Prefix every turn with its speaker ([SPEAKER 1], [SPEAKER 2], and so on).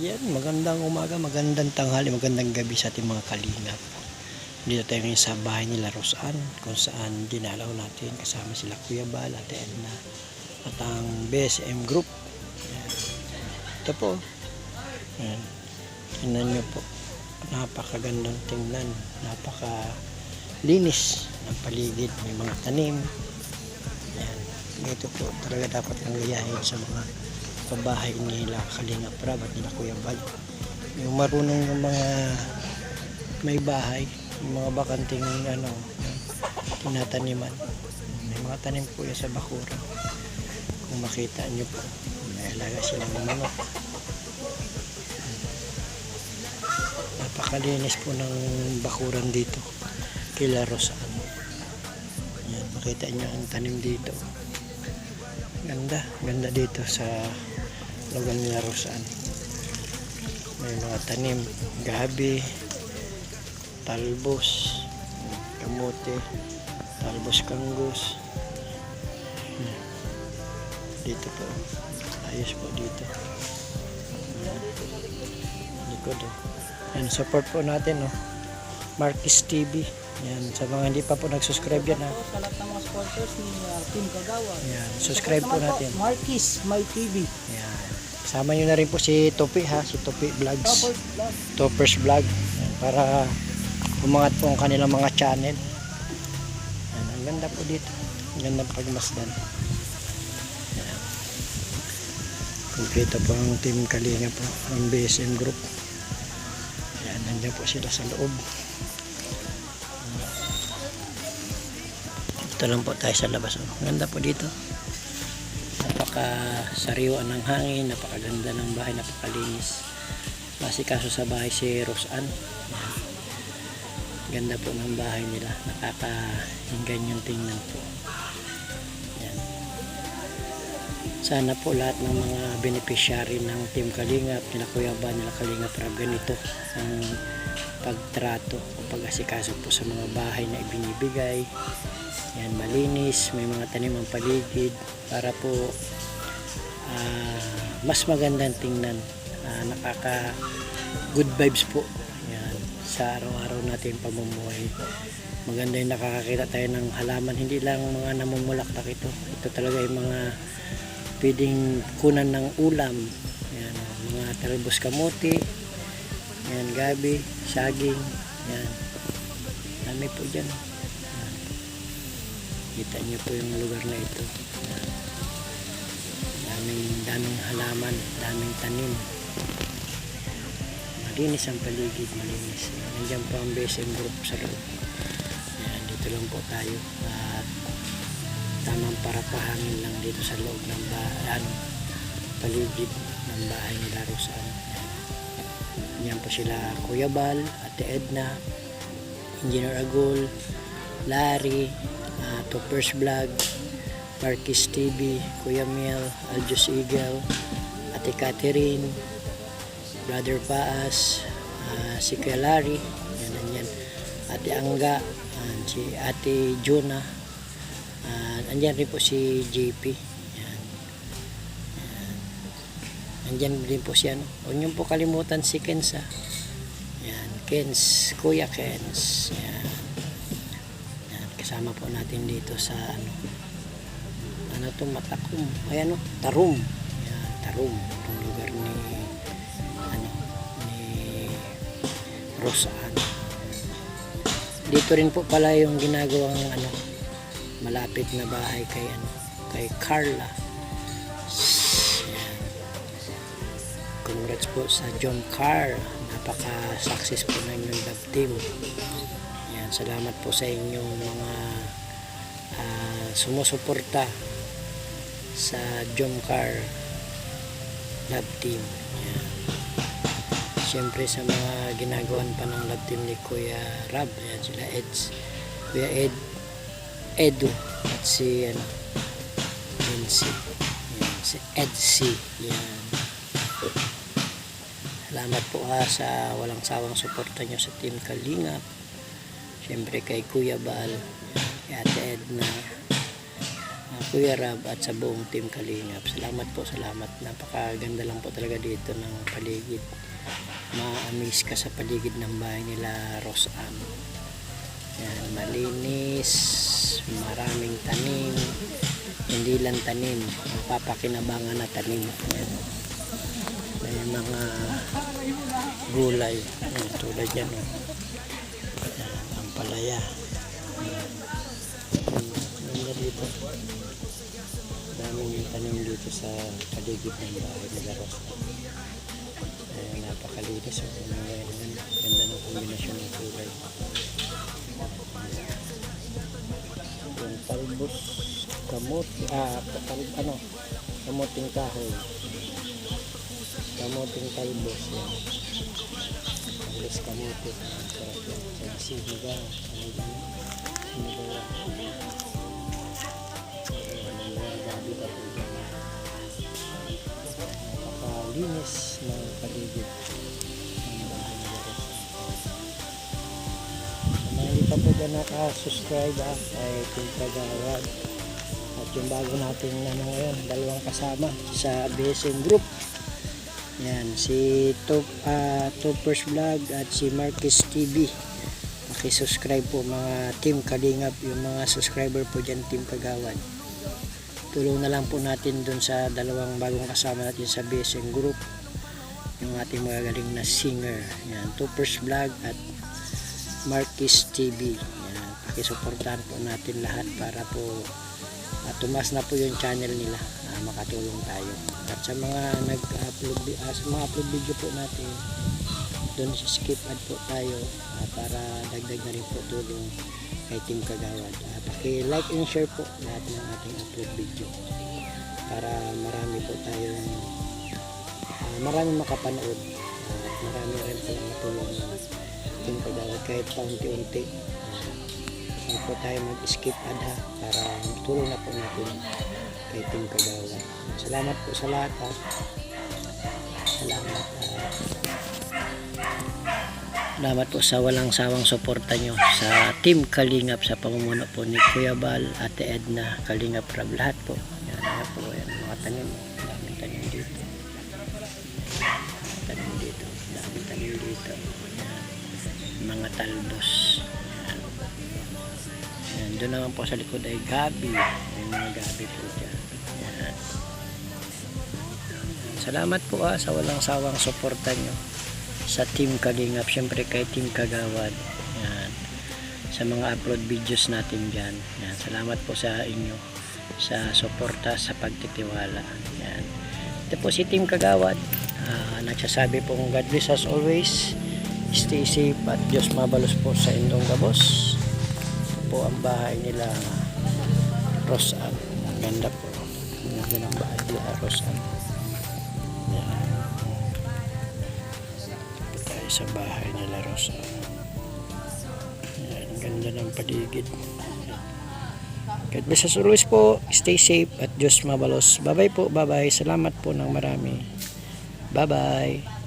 [SPEAKER 1] Yan, magandang umaga, magandang tanghali, magandang gabi sa ating mga kalingap. Dito tayo ngayon sa bahay nila Rosan, kung saan dinalaw natin kasama sila Kuya Bal, Ate Edna, at ang BSM Group. Yan. Ito po, yan. Tingnan nyo po, napakagandang tingnan, napakalinis ng paligid, may mga tanim. Yan. Ito po talaga dapat ang gayahin sa mga bahay nila Kalingap Rab at nila Kuya Bal. Yung marunong yung mga may bahay, yung mga bakanting tinataniman. May mga tanim po yan sa bakuran. Kung makita nyo po, may alaga silang manok. Napakalinis po ng bakuran dito kila Rosan. Yan, makita nyo ang tanim dito. Ganda dito sa lugar nila Rosan. May mga tanim, gabi, talbos, kamote, talbos kanggos. Dito po, ayos po dito. Likod oh. Yan, support po natin oh. Marquis TV. Yan, sa mga hindi pa po nag-subscribe yan ha.
[SPEAKER 2] Sa lahat ng mga sponsors ni Team Kagawa.
[SPEAKER 1] Yan, subscribe po natin.
[SPEAKER 2] Marquis, My TV.
[SPEAKER 1] Yan. Sama nyo na rin po si Topi ha, si Topi Vlogs. Toppers Vlog. Yan, para umangat po ang kanilang mga channel. Yan, ang ganda po dito. Ang ganda pagmasdan. Yan. Kompleto po ang Team Kalinga po, ang BSM Group. Yan, nandiyan po sila sa loob. Ito lang po tayo sa labas. Ang ganda po dito. Napakasariwa ng hangin, napakaganda ng bahay, napakalinis. Masikaso sa bahay si Rosan. Yan. Ganda po ng bahay nila. Nakakahinggan yung tingnan po. Yan. Sana po lahat ng mga beneficiary ng Team Kalingap, nila Kuya Bal, nila Kalingap Rab, ganito ang pagtrato o pag-asikaso po sa mga bahay na ibinibigay. Yan, malinis, may mga tanim ang paligid para po mas magandang tingnan, nakaka good vibes po. Yan, sa araw-araw natin pamumuhay. Maganda yung nakakakita tayo ng halaman, hindi lang mga namumulaktak ito. Ito talaga yung mga pwedeng kunan ng ulam. Yan, mga talbos kamote, yan, gabi, saging, yan. Dami po dyan. Kita nyo po yung lugar na ito. Daming halaman, daming tanim. Malinis ang paligid, malinis. Nandiyan po ang BSM Group sa loob. Yan, dito lang po tayo. At tamang parapahangin lang dito sa loob ng paligid ng bahay nila Rosan. Yan po sila Kuya Bal, Ate Edna, Engineer Agol, Larry, Toppers Vlog, Marquis TV, Kuya Miel, Aljus Eagle, Ate Catherine, Brother Paas, si Kuya Larry, yan, Ate Angga, si Ate Juna, andyan rin po si JP, yan. Andyan rin po si huwag niyo po kalimutan si Kens yan, Kens, Kuya Kens, yan. Kasama po natin dito sa Matakum, Tarum. Yan, Tarum, itong lugar ni Rosan. Dito rin po pala yung ginagawang malapit na bahay kay Carla. Yan. Congrats po sa John Carr, napaka-success po ng inyong love team. Yan, salamat po sa inyong mga sumusuporta sa John Carr love team. Yan. Siyempre sa mga ginagawan pa ng love team ni Kuya Rab, yan sila Kuya Edu at si Nancy. Yan, si Edsy. Yan. Salamat po sa walang sawang suporta nyo sa Team Kalingap. Siyempre kay Kuya Bal, kay Ate Edna, Kuya Rab at sa buong team Kalingap. Salamat po, salamat. Napakaganda lang po talaga dito ng paligid. Ma-amaze ka sa paligid ng bahay nila Rosan. Yan, malinis, maraming tanim, hindi lang tanim, mapapakinabangan na tanim. Yan. May mga gulay, yan, tulad yan, oh. Yan, ang palaya. Yan dito. Daming tanim dito sa paligid ng bahay nila Rosan. Napakalinis, oh. Ganda ng kombinasyon ng kulay. Yung talbos kamot, kamuting kahoy, kamuting talbos, yan. Talbos kamuting, sarap yan. Sa siniga, siniga, gabi pa po dyan. Napakalinis ng paligid ng bahay nila Rosan. Hindi pa po dyan naka-subscribe kay Team Kagawad. At yung bago natin ngayon, dalawang kasama sa BSN Group. Yan, si Toppers Vlog at si Marquez TV. Paki-subscribe po mga Team Kalingap, yung mga subscriber po dyan Team Kagawad. Tulong na lang po natin dun sa dalawang bagong kasama natin sa BSN Group. Yung ating magagaling na singer. Yan, Toppers Vlog at Marquez TV. Yan, pakisuportahan po natin lahat para po tumas na po yung channel nila, makatulong tayo. At sa mga nag-upload sa mga upload video po natin, doon skip ad po tayo para dagdag na rin po tulong kay Team Kagawad. Paki-like and share po lahat ng ating upload video para marami po tayong marami makapanood at marami rin po matulong Team Kagawad kahit paunti-unti. Huwag po tayo mag-skip ad para tulong na po natin kay Team Kagawad. Salamat po sa lahat Salamat. Salamat po sa walang sawang suporta nyo sa Team Kalingap sa pamumuno po ni Kuya Bal, Ate Edna, Kalingap Rab, lahat po. Yan na po, yan, mga tanim. Daming tanim dito. Tanim dito. Daming tanim dito. Yan. Mga talbos. Yan. Yan. Doon naman po sa likod ay gabi. May mga gabi po dyan. Yan. Salamat po sa walang sawang suporta nyo sa Team Kalingap, syempre kay Team Kagawad. Yan. Sa mga upload videos natin dyan. Yan. Salamat po sa inyo sa suporta, sa pagtitiwala. Yan. Ito po si Team Kagawad. Nagsasabi po God bless us always. Stay safe at Diyos mabalos po sa inyong gabos. Ito po ang bahay nila Rosan. Ang ganda po. Ang ganda ng bahay nila Rosan. Yan. Sa bahay nila Rosan. Yan, ganda ng paligid. God bless us always po. Stay safe at Diyos mabalos. Bye bye po. Bye bye. Salamat po ng marami. Bye bye.